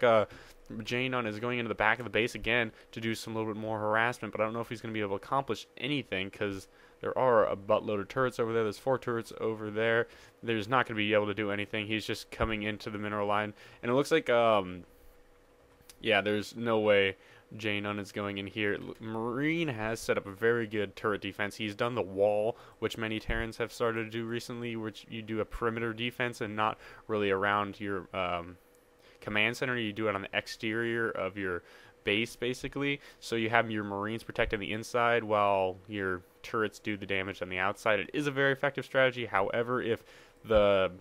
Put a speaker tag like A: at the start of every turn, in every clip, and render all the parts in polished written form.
A: jnone is going into the back of the base again to do some little bit more harassment, but I don't know if he's going to be able to accomplish anything because there are a buttload of turrets over there. There's 4 turrets over there. There's not going to be able to do anything. He's just coming into the mineral line, and it looks like yeah, there's no way jnone is going in here. Marine has set up a very good turret defense. He's done the wall, which many Terrans have started to do recently, which you do a perimeter defense and not really around your command center. You do it on the exterior of your base, basically. So you have your Marines protecting the inside while your turrets do the damage on the outside. It is a very effective strategy. However, if the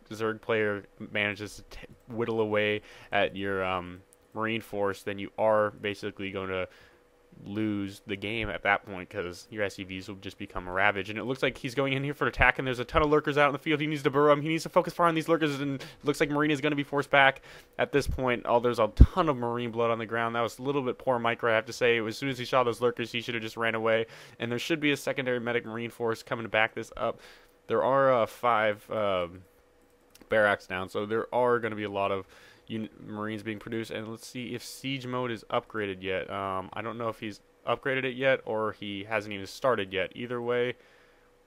A: Zerg player manages to whittle away at your Marine force, then you are basically going to lose the game at that point because your SCVs will just become a ravage. And it looks like he's going in here for an attack, and there's a ton of lurkers out in the field. He needs to burrow them. He needs to focus fire on these lurkers, and it looks like Marine is going to be forced back at this point. Oh, there's a ton of Marine blood on the ground. That was a little bit poor micro, I have to say. As soon as he saw those lurkers, he should have just ran away. And there should be a secondary medic Marine force coming to back this up. There are 5 barracks down, so there are going to be a lot of Marines being produced. And let's see if siege mode is upgraded yet. I don't know if he's upgraded it yet or he hasn't even started yet. Either way,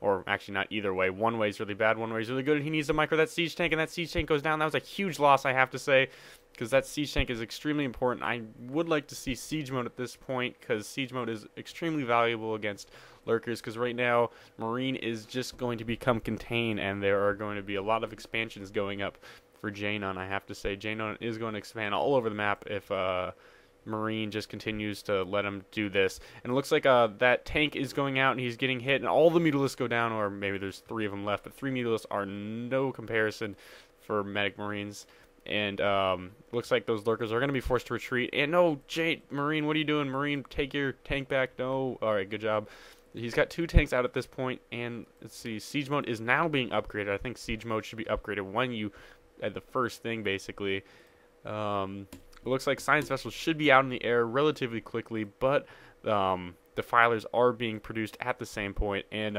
A: or actually not either way, one way is really bad, one way is really good, and he needs to micro that siege tank, and that siege tank goes down. That was a huge loss, I have to say, because that siege tank is extremely important. I would like to see siege mode at this point because siege mode is extremely valuable against lurkers, because right now Marine is just going to become contained, and there are going to be a lot of expansions going up for jnone. I have to say jnone is going to expand all over the map if Marine just continues to let him do this. And it looks like that tank is going out and he's getting hit, and all the mutalisks go down, or maybe there's 3 of them left, but 3 mutalisks are no comparison for medic Marines. And looks like those lurkers are going to be forced to retreat. And no, Marine, what are you doing? Marine, take your tank back. No. Alright, good job. He's got 2 tanks out at this point, and let's see, siege mode is now being upgraded. I think siege mode should be upgraded when you at the first thing, basically. It looks like science vessels should be out in the air relatively quickly, but defilers are being produced at the same point, and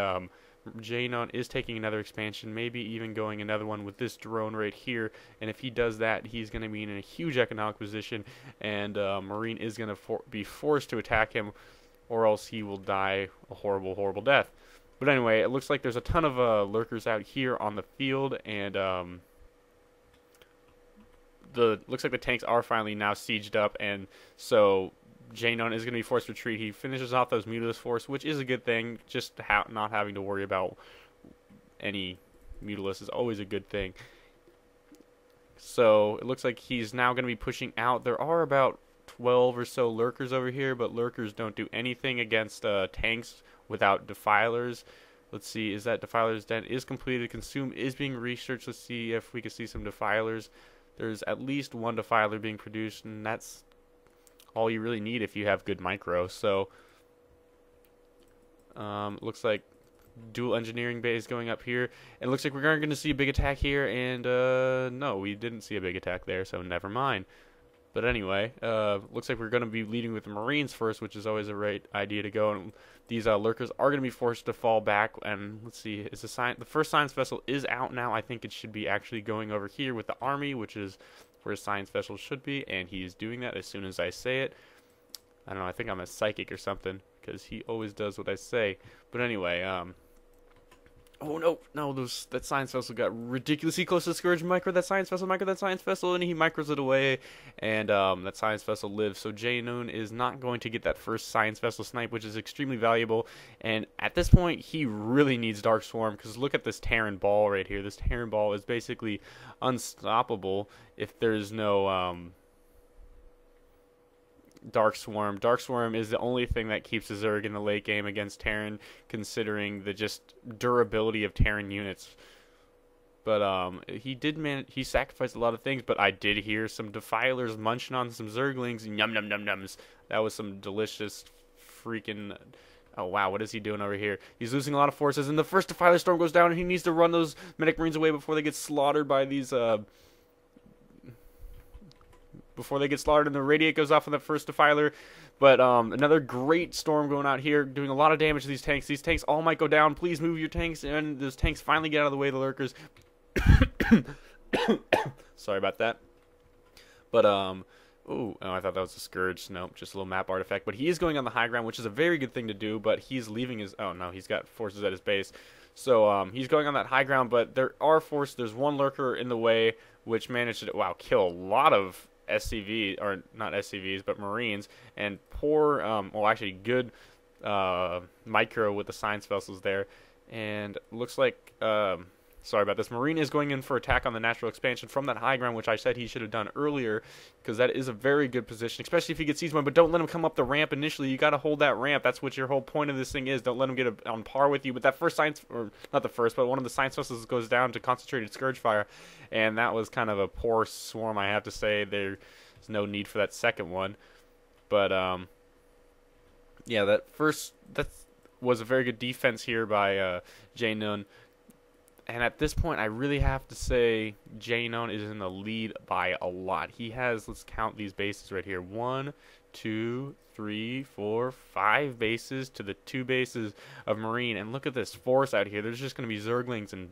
A: jnone is taking another expansion, maybe even going another one with this drone right here. And if he does that, he's going to be in a huge economic position, and Marine is going to be forced to attack him, or else he will die a horrible, horrible death. But anyway, it looks like there's a ton of lurkers out here on the field, and looks like the tanks are finally now sieged up, and so jnone is going to be forced to retreat. He finishes off those mutalisks force, which is a good thing. Just not having to worry about any mutalisks is always a good thing. So it looks like he's now going to be pushing out. There are about 12 or so lurkers over here, but lurkers don't do anything against tanks without defilers. Let's see, is that defiler's den is completed. Consume is being researched. Let's see if we can see some defilers. There's at least 1 defiler being produced, and that's all you really need if you have good micro. So looks like dual engineering base going up here, and it looks like we're going to see a big attack here, and no, we didn't see a big attack there, so never mind. But anyway, looks like we're going to be leading with the Marines first, which is always a right idea to go. And these lurkers are going to be forced to fall back. And let's see, is the first science vessel is out now. I think it should be actually going over here with the army, which is where science vessel should be. And he is doing that as soon as I say it. I don't know, I think I'm a psychic or something, because he always does what I say. But anyway, oh no, that science vessel got ridiculously close to the Scourge. Micro that science vessel, and he micros it away, and that science vessel lives. So jnone is not going to get that first science vessel snipe, which is extremely valuable. And at this point, he really needs Dark Swarm, because look at this Terran ball right here. This Terran ball is basically unstoppable if there's no Dark Swarm. Dark Swarm is the only thing that keeps the Zerg in the late game against Terran, considering the just durability of Terran units. But he sacrificed a lot of things, but I did hear some defilers munching on some Zerglings. Yum num num nums. That was some delicious freaking. Oh wow, what is he doing over here? He's losing a lot of forces, and the first defiler storm goes down, and he needs to run those medic Marines away before they get slaughtered by these and the radiate goes off on the first defiler. But another great storm going out here, doing a lot of damage to these tanks. These tanks all might go down. Please move your tanks, and those tanks finally get out of the way of the lurkers. Sorry about that. But ooh, oh, I thought that was a Scourge. Nope, just a little map artifact. But he is going on the high ground, which is a very good thing to do. But he's leaving his. Oh no, he's got forces at his base. So he's going on that high ground. But there are forces. There's one lurker in the way, which managed to kill a lot of SCV, or not SCVs, but Marines, and poor, well, actually good micro with the science vessels there. And looks like, sorry about this, Marine is going in for attack on the natural expansion from that high ground, which I said he should have done earlier, because that is a very good position, especially if he gets seized one. But don't let him come up the ramp initially. You got to hold that ramp. That's what your whole point of this thing is. Don't let him get on par with you. But that first science, or not the first, but one of the science vessels goes down to concentrated Scourge fire, and that was kind of a poor swarm, I have to say. There's no need for that second one. But yeah, that was a very good defense here by jnone. And at this point, I really have to say jnone is in the lead by a lot. He has, let's count these bases right here. 1, 2, 3, 4, 5 bases to the 2 bases of Marine. And look at this force out here. There's just going to be Zerglings and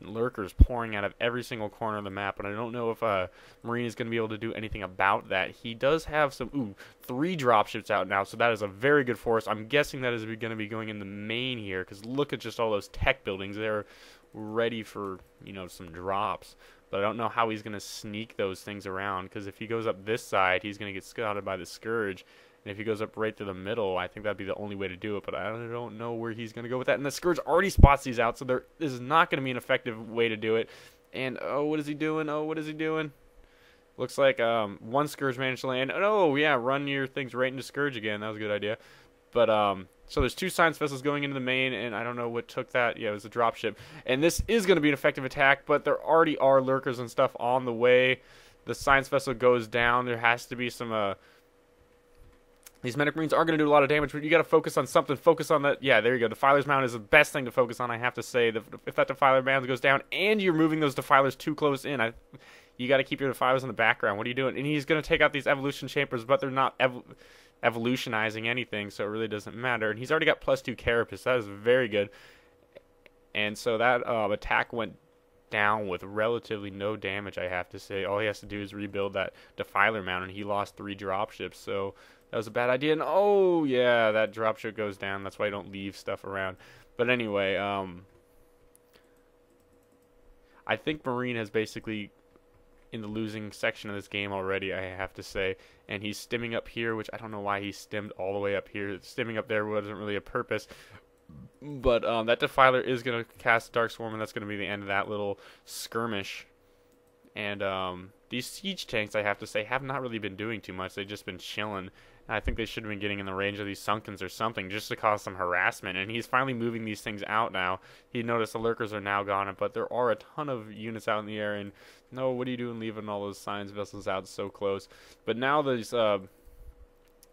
A: lurkers pouring out of every single corner of the map, and I don't know if Marine is going to be able to do anything about that. He does have some 3 dropships out now, so that is a very good force. I'm guessing that is going to be going in the main here, because look at just all those tech buildings. They're ready for, you know, some drops, but I don't know how he's going to sneak those things around, because if he goes up this side, he's going to get scouted by the Scourge. And if he goes up right to the middle, I think that'd be the only way to do it. But I don't know where he's going to go with that. And the Scourge already spots these out, so there is not going to be an effective way to do it. And, oh, what is he doing? Oh, what is he doing? Looks like one Scourge managed to land. Oh, yeah, run your things right into Scourge again. That was a good idea. But, so there's 2 science vessels going into the main, and I don't know what took that. Yeah, it was a dropship. And this is going to be an effective attack, but there already are lurkers and stuff on the way. The science vessel goes down. There has to be some... These Medic Marines are going to do a lot of damage, but you got to focus on something. Focus on that. Yeah, there you go. Defiler's Mound is the best thing to focus on, I have to say. If that Defiler Mound goes down and you're moving those Defilers too close in, you got to keep your Defilers in the background. What are you doing? And he's going to take out these Evolution Chambers, but they're not evolutionizing anything, so it really doesn't matter. And he's already got +2 Carapace. That is very good. And so that attack went down with relatively no damage, I have to say. All he has to do is rebuild that Defiler Mound, and he lost 3 dropships, so... that was a bad idea, and oh yeah, that dropship goes down. That's why I don't leave stuff around. But anyway, I think Marine has basically in the losing section of this game already, I have to say. And he's stimming up here, which I don't know why he stimmed all the way up here. Stimming up there wasn't really a purpose. But that Defiler is going to cast Dark Swarm, and that's going to be the end of that little skirmish. And these siege tanks, I have to say, have not really been doing too much. They've just been chilling. I think they should have been getting in the range of these Sunkens or something just to cause some harassment. And he's finally moving these things out now. He noticed the lurkers are now gone, but there are a ton of units out in the air. And no, what are you doing leaving all those science vessels out so close? But now these, oh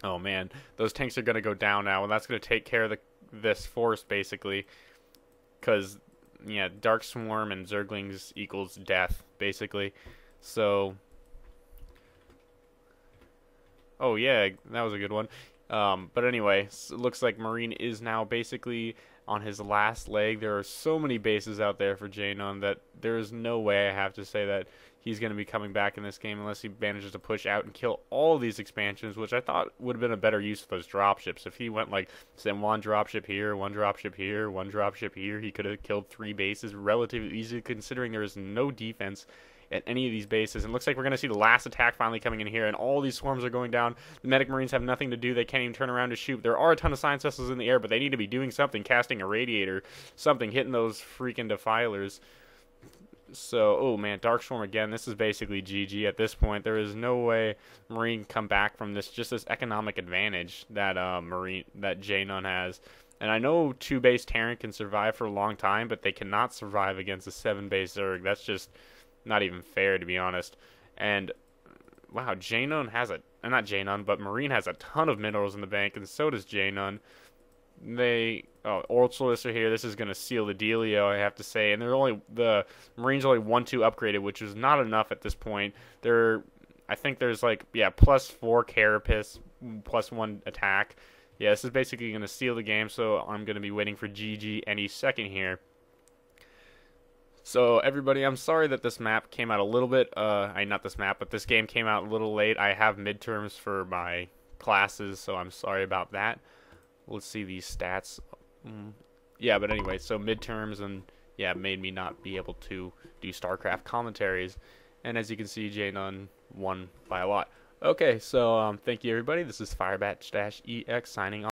A: man, those tanks are going to go down now, and that's going to take care of this force basically. Because, yeah, Dark Swarm and Zerglings equals death basically. So... oh, yeah, that was a good one. But anyway, it looks like Marine is now basically on his last leg. There are so many bases out there for jnone that there is no way, I have to say, that he's going to be coming back in this game unless he manages to push out and kill all these expansions, which I thought would have been a better use of those dropships. If he went, like, send 1 dropship here, 1 dropship here, 1 dropship here, he could have killed 3 bases relatively easily, considering there is no defense at any of these bases. And it looks like we're going to see the last attack finally coming in here, and all these swarms are going down. The Medic Marines have nothing to do. They can't even turn around to shoot. There are a ton of science vessels in the air, but they need to be doing something, casting a radiator, something, hitting those freaking Defilers. So, oh man, Dark Swarm again. This is basically GG at this point. There is no way Marine can come back from this, just this economic advantage that that jnone has. And I know 2-base Terran can survive for a long time, but they cannot survive against a 7-base Zerg. That's just not even fair, to be honest. And wow, jnone has not jnone, but Marine has a ton of minerals in the bank, and so does jnone. Oracles are here. This is gonna seal the dealio, I have to say. And the Marines only 1-2 upgraded, which is not enough at this point. I think there's like, yeah, +4 Carapace, +1 attack. Yeah, this is basically gonna seal the game. So I'm gonna be waiting for GG any second here. So everybody, I'm sorry that this map came out a little bit, not this map, but this game came out a little late. I have midterms for my classes, so I'm sorry about that. Let's see these stats. Yeah, but anyway, so midterms and yeah, made me not be able to do StarCraft commentaries. And as you can see, jnone won by a lot. Okay, so thank you everybody. This is Firebat-ex signing off.